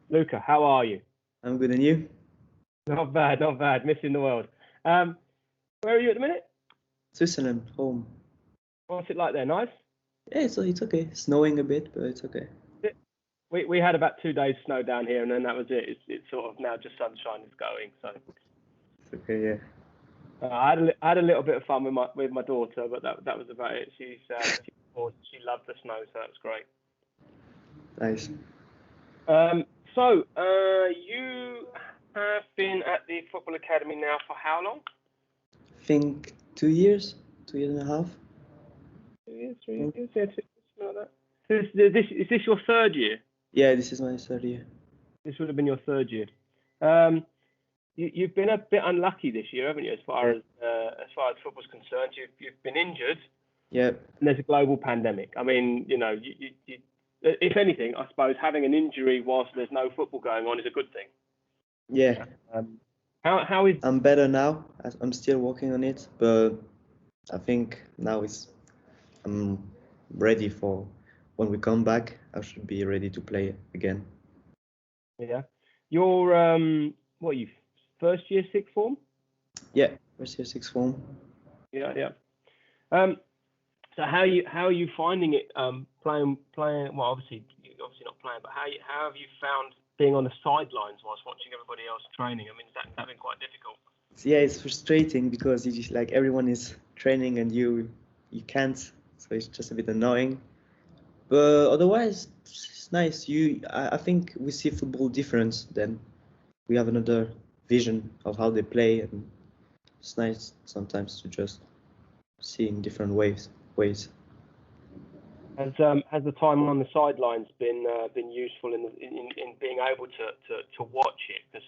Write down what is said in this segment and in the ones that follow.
Luka, how are you? I'm good, and you? Not bad, not bad. Missing the world. Um, where are you at the minute? Switzerland, home. What's it like there? Nice. Yeah, it's okay. Snowing a bit, but it's okay. We had about 2 days snow down here, and then that was it. It's sort of now just sunshine is going. So It's okay, yeah. I had a little bit of fun with my daughter, but that was about it. She loved the snow, so that was great. Nice. You have been at the football academy now for how long? Think 2 years, 2 years and a half. 2 years, Mm. 3 years, yeah, something like that. So is this your third year? Yeah, this is my third year. This would have been your third year. Um, you've been a bit unlucky this year, haven't you? As far as football's concerned, you've been injured, Yeah, and there's a global pandemic. I mean, if anything, I suppose having an injury whilst there's no football going on is a good thing. yeah. Um, how is I'm better now. I'm still working on it, but I think now I'm ready for when we come back. I should be ready to play again. yeah? Your what are you, first year sixth form? Yeah, first year sixth form. Yeah, yeah. Um, so how are you finding it playing? Well, obviously not playing, but how have you found being on the sidelines whilst watching everybody else training? I mean, has that been quite difficult? Yeah, it's frustrating because it's just like everyone is training and you can't, so it's just a bit annoying. But otherwise, it's nice. I think we see football different. Then we have another vision of how they play, and it's nice sometimes to just see in different ways. Ways. Has the time on the sidelines been useful in being able to watch it? Because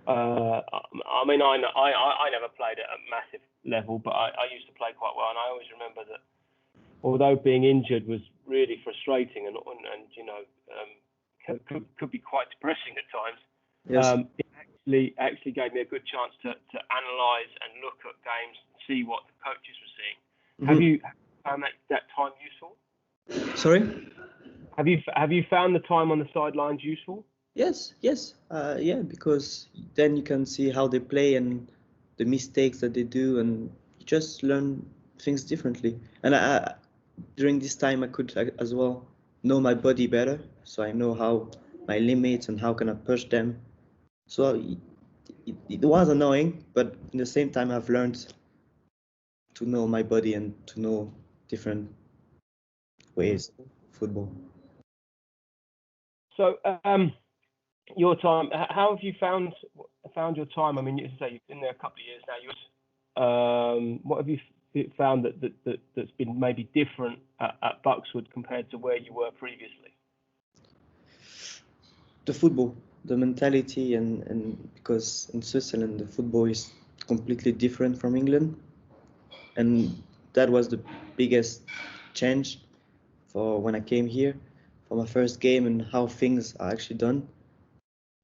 I mean, I never played at a massive level, but I used to play quite well, and I always remember that although being injured was really frustrating and could be quite depressing at times, Yes. it actually gave me a good chance to analyse and look at games and see what the coaches were seeing. Have Hmm. you found that time useful? Sorry. Have you found the time on the sidelines useful? Yes. Yes. Yeah. Because then you can see how they play and the mistakes that they do, and you just learn things differently. And during this time, I could as well know my body better, so I know how my limits and how can I push them. So it was annoying, but in the same time, I've learned to know my body and to know different ways of football. So, your time. How have you found your time? I mean, you say you've been there a couple of years now. What have you found that's been maybe different at Buxwood compared to where you were previously? The football, the mentality, and because in Switzerland, the football is completely different from England, and that was the biggest change for when I came here for my first game and how things are actually done.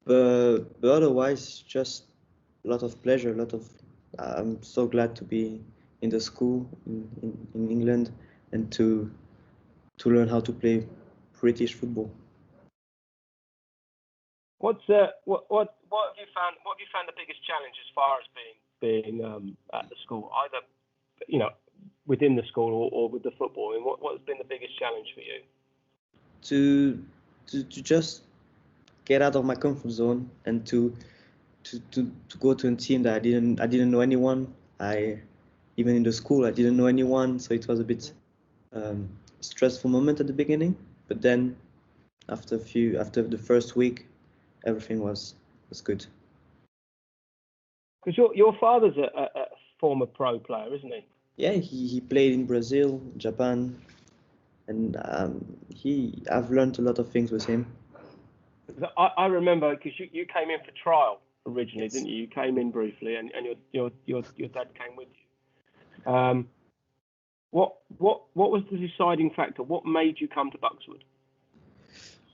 But otherwise, just a lot of pleasure, a lot of. I'm so glad to be in the school in England and to learn how to play British football. What have you found? What have you found the biggest challenge as far as being at the school, either you know within the school or with the football? I mean, what's been the biggest challenge for you? To to just get out of my comfort zone and to go to a team that I didn't know anyone. I even in the school I didn't know anyone, so it was a bit um, stressful moment at the beginning. But then after the first week, everything was good. Because your father's a former pro player, isn't he? Yeah, he played in Brazil, Japan, and he I've learned a lot of things with him. 'Cause I remember because you came in for trial originally, Yes. didn't you? You came in briefly, and your dad came with you. What was the deciding factor? What made you come to Buxwood?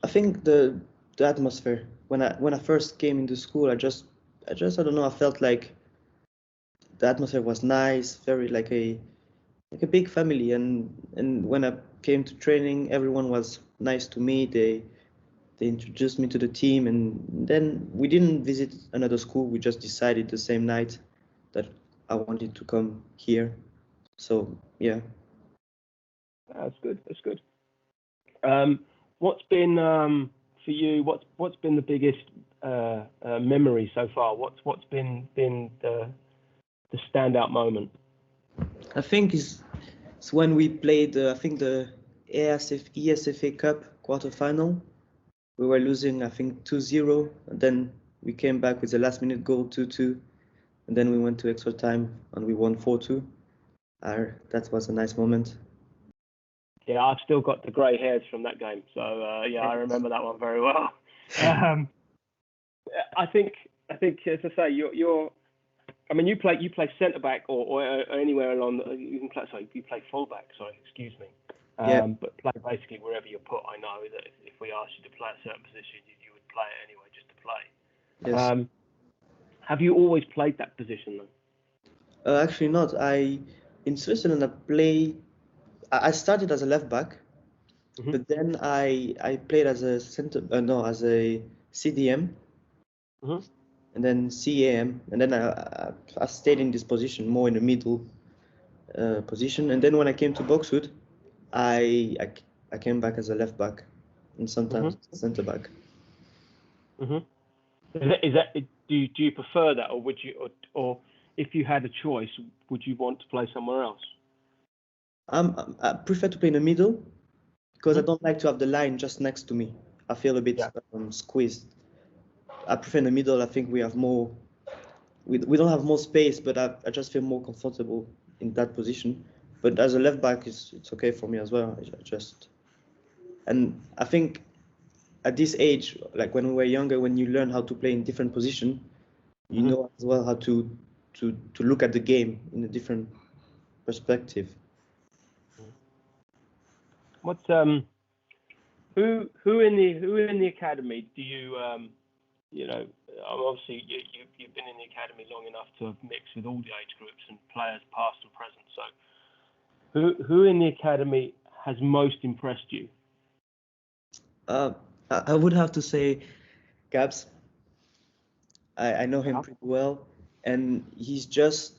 I think the atmosphere when I first came into school, I don't know, I felt like the atmosphere was nice, very like a big family, and when I came to training, everyone was nice to me. they introduced me to the team, and then we didn't visit another school. We just decided the same night that I wanted to come here. So yeah. That's good. That's good. What's been for you? What's been the biggest memory so far? What's been the standout moment? I think it's when we played I think the ESFA Cup quarterfinal. We were losing I think 2-0, and then we came back with a last minute goal 2-2, and then we went to extra time and we won 4-2. That was a nice moment. Yeah, I've still got the grey hairs from that game, so yeah, I remember that one very well. I think as I say, you're. I mean, you play centre back or anywhere along. You can play. Sorry, you play full back. Sorry, excuse me. Yeah. But play basically wherever you're put. I know that if we asked you to play a certain position, you would play it anyway, just to play. Yes. Have you always played that position though? Actually not. In Switzerland I started as a left back, Mm-hmm. but then I played as a as a CDM, Mm-hmm. and then CAM, and then I stayed in this position more in the middle position, and then when I came to Boxwood, I I came back as a left back and sometimes centre back. Mm-hmm. Is that do you prefer that, or would you or if you had a choice, would you want to play somewhere else? I prefer to play in the middle because I Mm-hmm. don't like to have the line just next to me. I feel a bit Yeah. squeezed. I prefer in the middle. I think we have more. We don't have more space, but I just feel more comfortable in that position. But as a left back, it's okay for me as well. And I think at this age, like when we were younger, when you learn how to play in different position, you Mm-hmm. know as well how to look at the game in a different perspective. What's who in the academy do you you know, obviously you've been in the academy long enough to have mixed with all the age groups and players past and present. So who in the academy has most impressed you? I would have to say Gabs. I know him pretty well, and he's just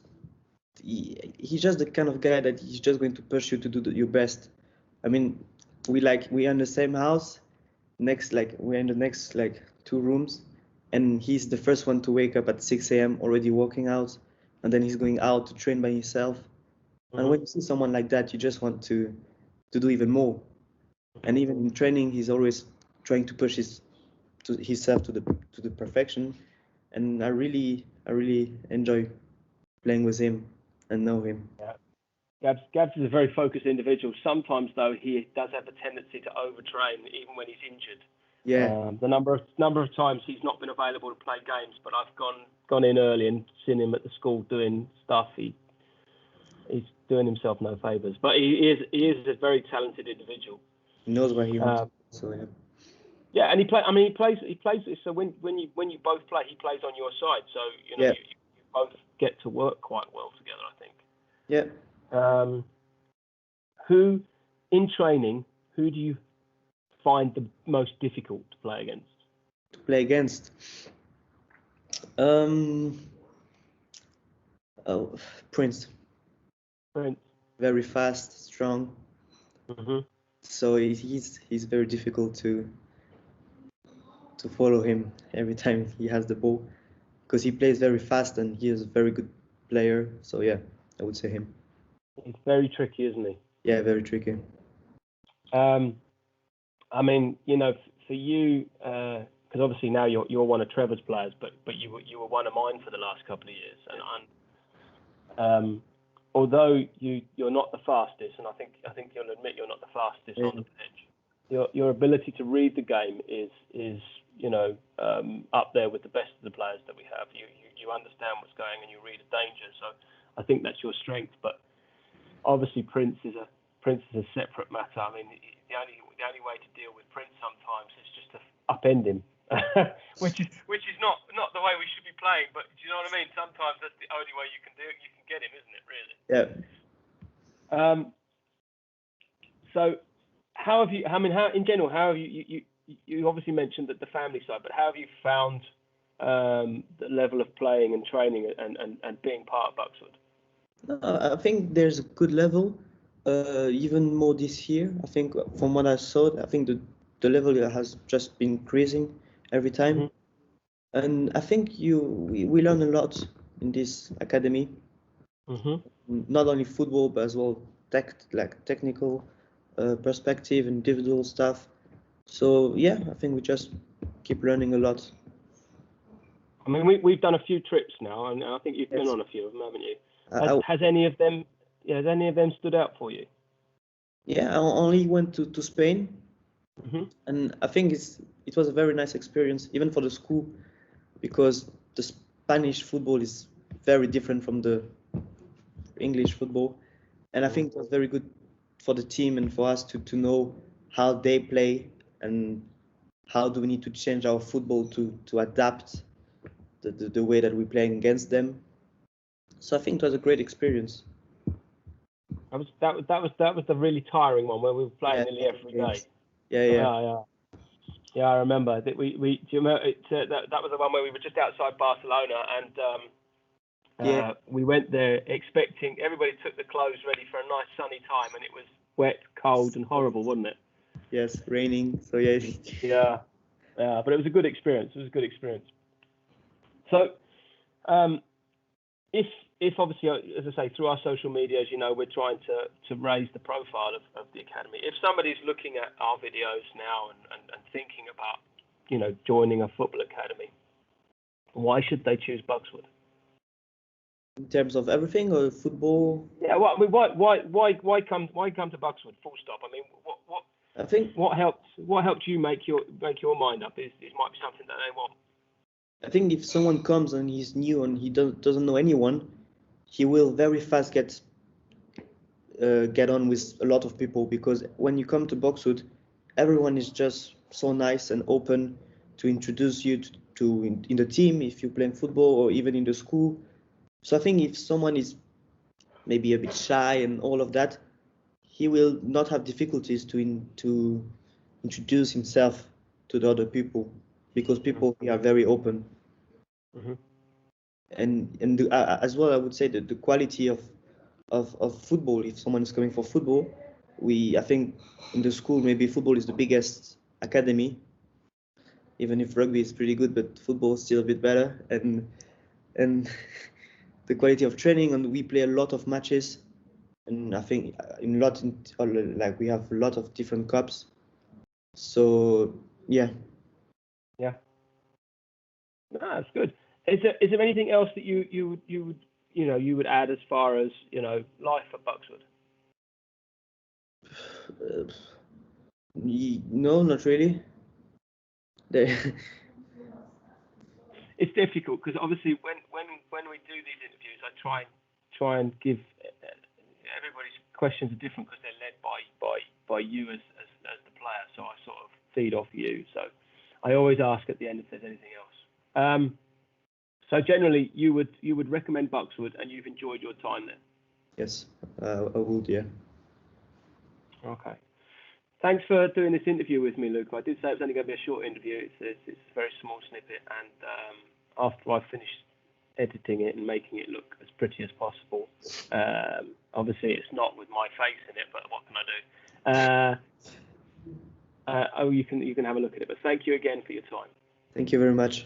the kind of guy that he's just going to push you to do your best. I mean, we are in the same house, we're in the next like 2 rooms, and he's the first one to wake up at 6 a.m. already working out, and then he's going out to train by himself. And when you see someone like that, you just want to do even more. And even in training, he's always trying to push himself to the perfection. And I really enjoy playing with him and know him. Yeah. Gabs is a very focused individual. Sometimes, though, he does have a tendency to overtrain, even when he's injured. Yeah, The number of times he's not been available to play games, but I've gone in early and seen him at the school doing stuff. He's doing himself no favors, but he is a very talented individual. he knows what he wants. So yeah. Yeah, and he plays. So when you both play, he plays on your side. So Yeah, you both get to work quite well together, I think. yeah. Who in training? Who do you find the most difficult to play against? To play against. Um. Oh, Prince. Prince. Very fast, strong. Mm-hmm. So he's very difficult to follow him every time he has the ball because he plays very fast and he is a very good player. So yeah, I would say him. He's very tricky, isn't he? Yeah, very tricky. I mean, for you, because obviously now you're one of Trevor's players, but you were one of mine for the last couple of years, and although you're not the fastest, and I think you'll admit you're not the fastest on the pitch, your ability to read the game is up there with the best of the players that we have. You understand what's going and you read the danger, so I think that's your strength. But obviously Prince is a separate matter. I mean, the only way to deal with Prince sometimes is just to upend him, which is not the way we should be playing. But do you know what I mean? Sometimes that's the only way you can do it. You can get him, isn't it? Really? Yeah. So how have you? I mean, how in general? How have you you obviously mentioned that the family side, but how have you found the level of playing and training and being part of Buxwood? I think there's a good level, even more this year. I think from what I saw, I think the level has just been increasing every time. Mm-hmm. And I think we learn a lot in this academy, not only football but as well technical perspective, individual stuff. So yeah, I think we just keep learning a lot. I mean, we've done a few trips now, and I think you've been on a few of them, haven't you? Has any of them? Yeah, has any of them stood out for you? Yeah, I only went to Spain, and I think it was a very nice experience, even for the school, because the Spanish football is very different from the English football, and I think it was very good for the team and for us to know how they play and how do we need to change our football to adapt the way that we're playing against them. So I think it was a great experience. That was the really tiring one where we were playing nearly every day. Yeah. I remember that do you remember that was the one where we were just outside Barcelona and we went there expecting everybody took the clothes ready for a nice sunny time and it was wet, cold, and horrible, wasn't it? Yes, raining. So yeah. Yeah, but it was a good experience. So, if obviously, as I say, through our social media, as you know, we're trying to raise the profile of the academy. If somebody's looking at our videos now and thinking about, joining a football academy, why should they choose Buxwood? In terms of everything or football? Yeah, well, I mean, why come to Buxwood? Full stop. I mean, what I think what helped you make your mind up? Is might be something that they want. I think if someone comes and he's new and he doesn't know anyone, he will very fast get on with a lot of people, because when you come to Boxwood, everyone is just so nice and open to introduce you to in the team if you're playing football or even in the school. So I think if someone is maybe a bit shy and all of that, he will not have difficulties to introduce himself to the other people, because people here are very open. And as well, I would say that the quality of football, if someone is coming for football, I think in the school maybe football is the biggest academy, even if rugby is pretty good, but football is still a bit better. And the quality of training, and we play a lot of matches, and I think we have a lot of different cups. So yeah. No, that's good. Is there anything else that you would add as far as life at Buxwood? No, not really. It's difficult because obviously when we do these interviews, I try and give everybody's questions are different because they're led by you as the player. So I sort of feed off you. So I always ask at the end if there's anything else. So generally, you would recommend Buxwood, and you've enjoyed your time there. Yes, I would. Yeah. Okay. Thanks for doing this interview with me, Luka. I did say it was only going to be a short interview. It's a very small snippet, and after I finished editing it and making it look as pretty as possible, obviously it's not with my face in it, but what can I do? You can have a look at it. But thank you again for your time. Thank you very much.